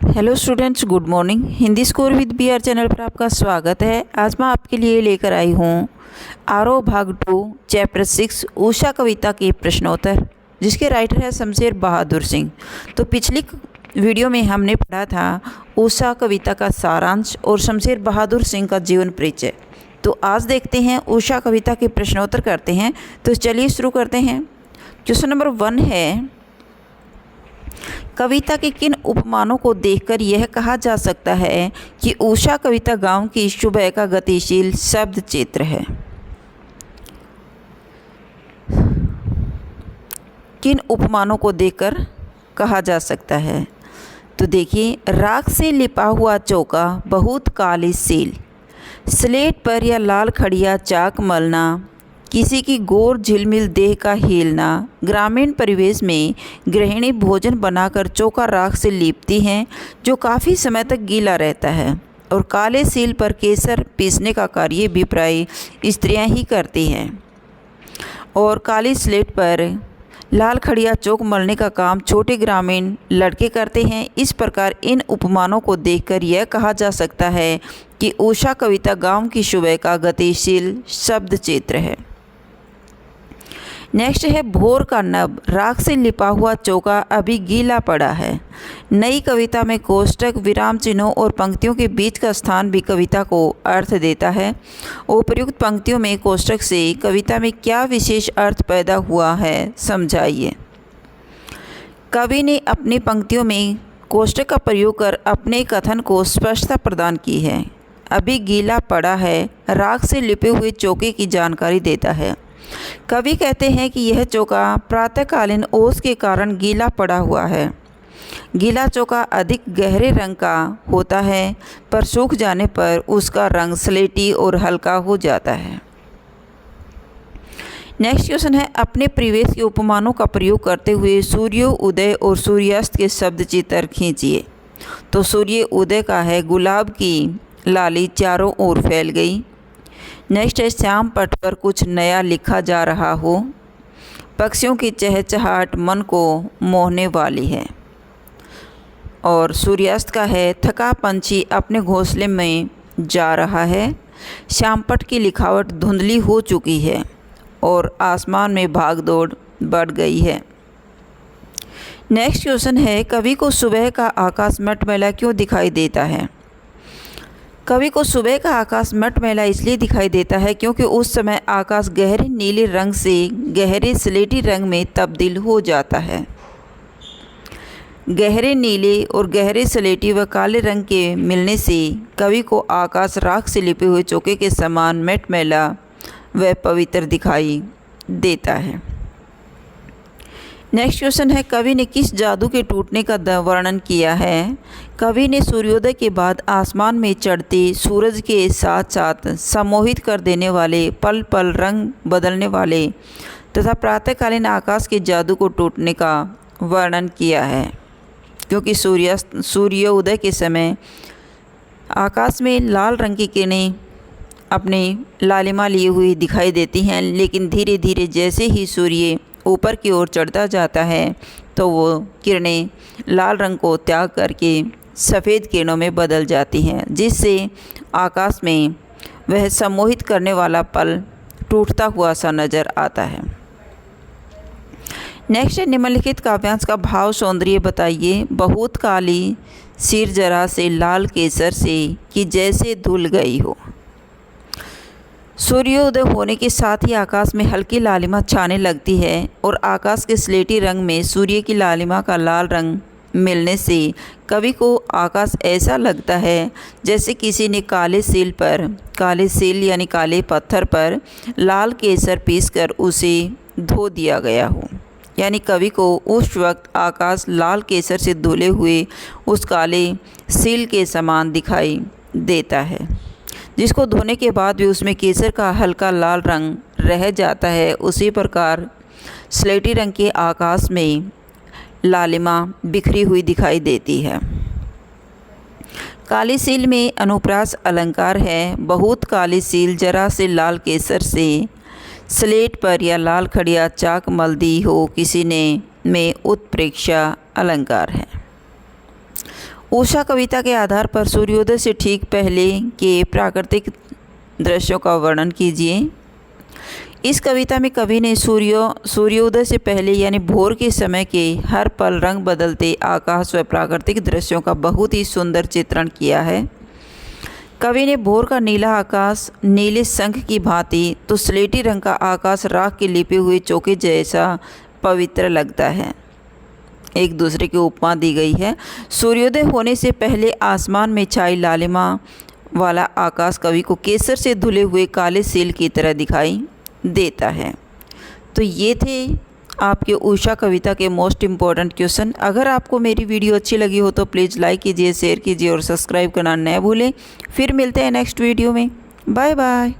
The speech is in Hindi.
Hello students, good morning. Hindi score with BR channel पर आपका स्वागत है। आज मैं आपके लिए लेकर आई हूँ आरोह भाग 2 चैप्टर 6 उषा कविता के प्रश्नोत्तर, जिसके राइटर है शमशेर बहादुर सिंह। तो पिछली वीडियो में हमने पढ़ा था उषा कविता का सारांश और शमशेर बहादुर सिंह का जीवन परिचय। तो आज देखते हैं उषा कविता के प्रश्नोत्तर करते हैं। तो चलिए शुरू करते हैं। क्वेश्चन नंबर 1 है, कविता के किन उपमानों को देखकर यह कहा जा सकता है कि उषा कविता गांव की सुबह का गतिशील शब्द चित्र है। किन उपमानों को देखकर कहा जा सकता है? तो देखिए, राख से लिपा हुआ चौका, बहुत काली सील, स्लेट पर या लाल खड़िया चाक मलना, किसी की गोर झिलमिल देह का हिलना। ग्रामीण परिवेश में गृहिणी भोजन बनाकर चौका राख से लीपती हैं, जो काफ़ी समय तक गीला रहता है, और काले सील पर केसर पीसने का कार्य भी प्राय स्त्रियां ही करती हैं, और काली स्लेट पर लाल खड़िया चौक मलने का काम छोटे ग्रामीण लड़के करते हैं। इस प्रकार इन उपमानों को देखकर यह कहा जा सकता है कि उषा कविता गांव की सुबह का गतिशील शब्द चित्र है। नेक्स्ट है, भोर का नभ, राख से लिपा हुआ चौका अभी गीला पड़ा है। नई कविता में कोष्टक, विराम चिन्हों और पंक्तियों के बीच का स्थान भी कविता को अर्थ देता है। उपर्युक्त पंक्तियों में कोष्टक से कविता में क्या विशेष अर्थ पैदा हुआ है, समझाइए। कवि ने अपनी पंक्तियों में कोष्टक का प्रयोग कर अपने कथन को स्पष्टता प्रदान की है। अभी गीला पड़ा है राख से लिपे हुए चौके की जानकारी देता है। कवि कहते हैं कि यह चौका प्रातःकालीन ओस के कारण गीला पड़ा हुआ है। गीला चौका अधिक गहरे रंग का होता है, पर सूख जाने पर उसका रंग स्लेटी और हल्का हो जाता है। नेक्स्ट क्वेश्चन है, अपने परिवेश के उपमानों का प्रयोग करते हुए सूर्योदय और सूर्यास्त के शब्द चित्र खींचिए। तो सूर्योदय का है, गुलाब की लाली चारों ओर फैल गई। नेक्स्ट है, श्याम पट पर कुछ नया लिखा जा रहा हो। पक्षियों की चहचहाट मन को मोहने वाली है। और सूर्यास्त का है, थका पंछी अपने घोंसले में जा रहा है। श्याम पट की लिखावट धुंधली हो चुकी है और आसमान में भाग दौड़ बढ़ गई है। नेक्स्ट क्वेश्चन है, कवि को सुबह का आकाश मटमैला क्यों दिखाई देता है? कवि को सुबह का आकाश मटमैला इसलिए दिखाई देता है क्योंकि उस समय आकाश गहरे नीले रंग से गहरे स्लेटी रंग में तब्दील हो जाता है। गहरे नीले और गहरे स्लेटी व काले रंग के मिलने से कवि को आकाश राख से लिपे हुए चौके के समान मटमैला व पवित्र दिखाई देता है। नेक्स्ट क्वेश्चन है, कवि ने किस जादू के टूटने का वर्णन किया है? कवि ने सूर्योदय के बाद आसमान में चढ़ते सूरज के साथ साथ सम्मोहित कर देने वाले, पल पल रंग बदलने वाले तथा प्रातःकालीन आकाश के जादू को टूटने का वर्णन किया है। क्योंकि सूर्योदय के समय आकाश में लाल रंग की किरणें अपनी लालिमा लिए हुई दिखाई देती हैं, लेकिन धीरे धीरे जैसे ही सूर्य ऊपर की ओर चढ़ता जाता है तो वो किरणें लाल रंग को त्याग करके सफ़ेद किरणों में बदल जाती हैं, जिससे आकाश में वह सम्मोहित करने वाला पल टूटता हुआ सा नज़र आता है। नेक्स्ट है, निम्नलिखित काव्यांश का भाव सौंदर्य बताइए। बहुत काली सिर जरा से लाल केसर से कि जैसे धुल गई हो। सूर्योदय होने के साथ ही आकाश में हल्की लालिमा छाने लगती है और आकाश के स्लेटी रंग में सूर्य की लालिमा का लाल रंग मिलने से कवि को आकाश ऐसा लगता है जैसे किसी ने काले सील यानी काले पत्थर पर लाल केसर पीसकर उसे धो दिया गया हो। यानी कवि को उस वक्त आकाश लाल केसर से धुले हुए उस काले सील के समान दिखाई देता है, जिसको धोने के बाद भी उसमें केसर का हल्का लाल रंग रह जाता है। उसी प्रकार स्लेटी रंग के आकाश में लालिमा बिखरी हुई दिखाई देती है। काली सील में अनुप्रास अलंकार है। बहुत काली सील जरा से लाल केसर से, स्लेट पर या लाल खड़िया चाक मल दी हो किसी ने, में उत्प्रेक्षा अलंकार है। उषा कविता के आधार पर सूर्योदय से ठीक पहले के प्राकृतिक दृश्यों का वर्णन कीजिए। इस कविता में कवि ने सूर्योदय से पहले यानी भोर के समय के हर पल रंग बदलते आकाश व प्राकृतिक दृश्यों का बहुत ही सुंदर चित्रण किया है। कवि ने भोर का नीला आकाश नीले शंख की भांति तो स्लेटी रंग का आकाश राख के लिपे हुए चौके जैसा पवित्र लगता है। एक दूसरे की उपमा दी गई है। सूर्योदय होने से पहले आसमान में छाई लालिमा वाला आकाश कवि को केसर से धुले हुए काले सील की तरह दिखाई देता है। तो ये थे आपके उषा कविता के मोस्ट इम्पॉर्टेंट क्वेश्चन। अगर आपको मेरी वीडियो अच्छी लगी हो तो प्लीज़ लाइक कीजिए, शेयर कीजिए और सब्सक्राइब करना न भूलें। फिर मिलते हैं नेक्स्ट वीडियो में। Bye bye.